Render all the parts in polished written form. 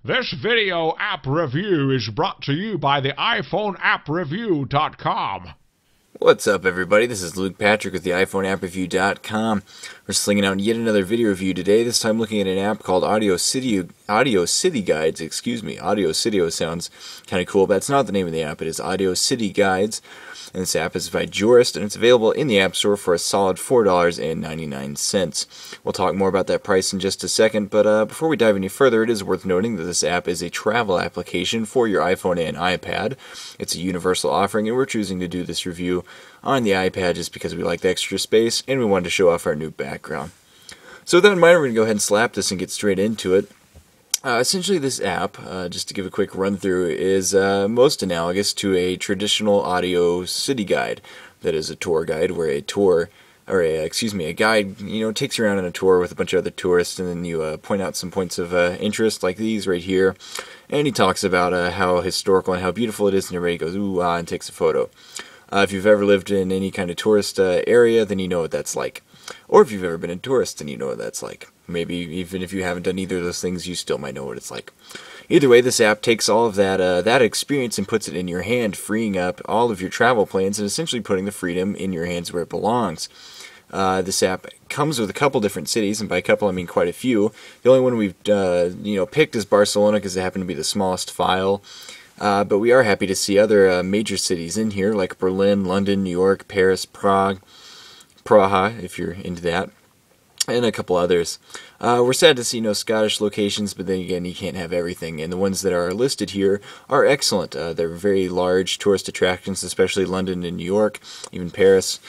This video app review is brought to you by the iPhoneAppReview.com. What's up, everybody? This is Luke Patrick with the iPhoneAppReview.com. We're slinging out yet another video review today, this time looking at an app called Audio City Guides. Audio City sounds kind of cool, but that's not the name of the app. It is Audio City Guides, and this app is by Jurist, and it's available in the App Store for a solid $4.99. We'll talk more about that price in just a second, but before we dive any further, it is worth noting that this app is a travel application for your iPhone and iPad. It's a universal offering, and we're choosing to do this review on the iPad just because we like the extra space, and we wanted to show off our new background. So with that in mind, we're going to go ahead and slap this and get straight into it. Essentially, this app, just to give a quick run through, is most analogous to a traditional audio city guide. That is a tour guide where a guide, takes you around on a tour with a bunch of other tourists, and then you point out some points of interest like these right here, and he talks about how historical and how beautiful it is, and everybody goes ooh ah and takes a photo. If you've ever lived in any kind of tourist area, then you know what that's like. Or if you've ever been a tourist, then you know what that's like. Maybe even if you haven't done either of those things, you still might know what it's like. Either way, this app takes all of that experience and puts it in your hand, freeing up all of your travel plans and essentially putting the freedom in your hands where it belongs. This app comes with a couple different cities, and by a couple I mean quite a few. The only one we've picked is Barcelona because it happened to be the smallest file. But we are happy to see other major cities in here, like Berlin, London, New York, Paris, Prague, Praha, if you're into that, and a couple others. We're sad to see no Scottish locations, but then again, you can't have everything, and the ones that are listed here are excellent. They're very large tourist attractions, especially London and New York, even Paris,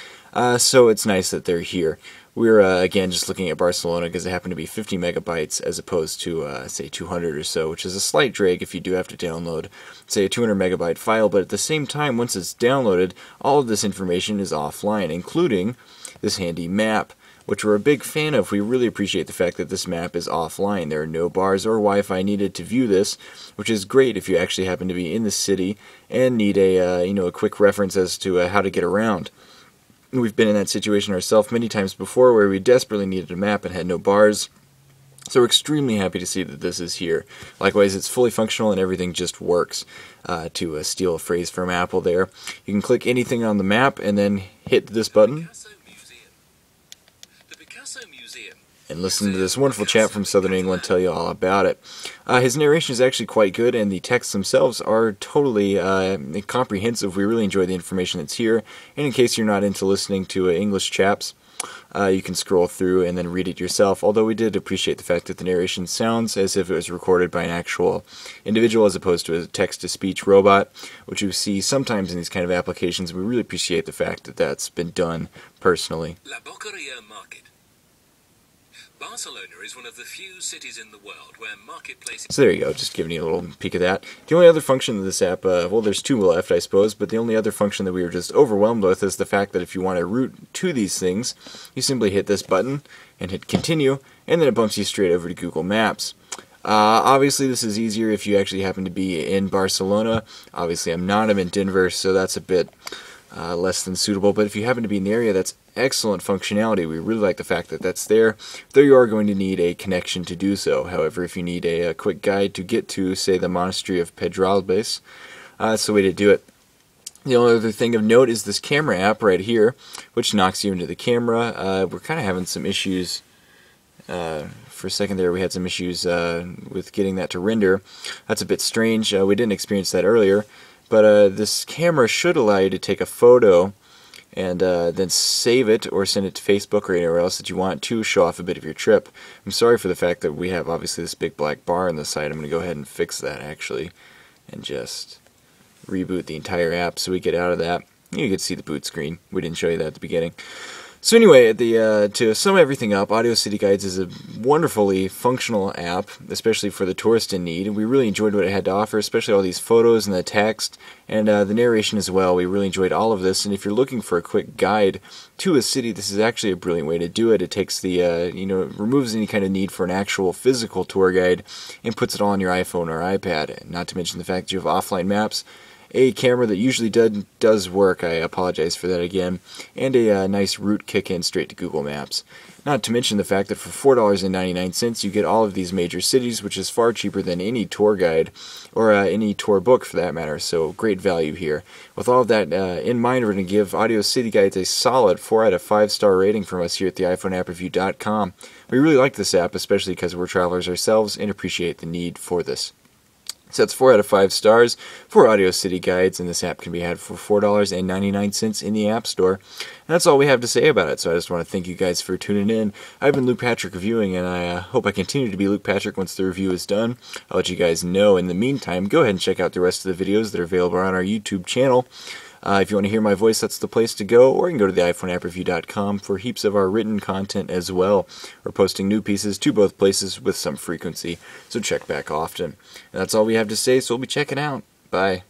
so it's nice that they're here. We're, again, just looking at Barcelona because it happened to be 50 megabytes as opposed to, say, 200 or so, which is a slight drag if you do have to download, say, a 200 megabyte file, but at the same time, once it's downloaded, all of this information is offline, including this handy map, which we're a big fan of. We really appreciate the fact that this map is offline. There are no bars or Wi-Fi needed to view this, which is great if you actually happen to be in the city and need a quick reference as to how to get around. We've been in that situation ourselves many times before where we desperately needed a map and had no bars, so we're extremely happy to see that this is here. Likewise, it's fully functional and everything just works. To steal a phrase from Apple there, you can click anything on the map and then hit this button and listen to this wonderful chap from Southern England tell you all about it. His narration is actually quite good, and the texts themselves are totally comprehensive. We really enjoy the information that's here, and in case you're not into listening to English chaps, you can scroll through and then read it yourself, although we did appreciate the fact that the narration sounds as if it was recorded by an actual individual as opposed to a text-to-speech robot, which you see sometimes in these kind of applications. We really appreciate the fact that that's been done personally. Barcelona is one of the few cities in the world where marketplaces... So there you go, just giving you a little peek of that. The only other function of this app, well, there's two left, I suppose, but the only other function that we were just overwhelmed with is the fact that if you want to route to these things, you simply hit this button and hit continue, and then it bumps you straight over to Google Maps. Obviously, this is easier if you actually happen to be in Barcelona. Obviously, I'm not. I'm in Denver, so that's a bit less than suitable. But if you happen to be in the area, that's excellent functionality. We really like the fact that that's there, though you are going to need a connection to do so. However, if you need a quick guide to get to, say, the Monastery of Pedralbes, that's the way to do it. The only other thing of note is this camera app right here, which knocks you into the camera. We're kind of having some issues. For a second there, we had some issues with getting that to render. That's a bit strange. We didn't experience that earlier, but this camera should allow you to take a photo and then save it or send it to Facebook or anywhere else that you want to show off a bit of your trip. I'm sorry for the fact that we have obviously this big black bar on the side. I'm going to go ahead and fix that actually and just reboot the entire app so we get out of that. You can see the boot screen. We didn't show you that at the beginning. So anyway, to sum everything up, Audio City Guides is a wonderfully functional app, especially for the tourist in need. And we really enjoyed what it had to offer, especially all these photos and the text and the narration as well. We really enjoyed all of this. And if you're looking for a quick guide to a city, this is actually a brilliant way to do it. It takes the, removes any kind of need for an actual physical tour guide and puts it all on your iPhone or iPad. Not to mention the fact that you have offline maps, a camera that usually does work, I apologize for that again, and a nice route kick-in straight to Google Maps. Not to mention the fact that for $4.99 you get all of these major cities, which is far cheaper than any tour guide or any tour book for that matter. So great value here. With all of that in mind, we're going to give Audio City Guides a solid 4 out of 5 star rating from us here at the iPhoneAppReview.com. We really like this app, especially because we're travelers ourselves and appreciate the need for this. So that's 4 out of 5 stars for Audio City Guides, and this app can be had for $4.99 in the App Store. And that's all we have to say about it, so I just want to thank you guys for tuning in. I've been Luke Patrick reviewing, and I hope I continue to be Luke Patrick once the review is done. I'll let you guys know. In the meantime, go ahead and check out the rest of the videos that are available on our YouTube channel. If you want to hear my voice, that's the place to go, or you can go to the iPhoneAppReview.com for heaps of our written content as well. We're posting new pieces to both places with some frequency, so check back often. And that's all we have to say, so we'll be checking out. Bye.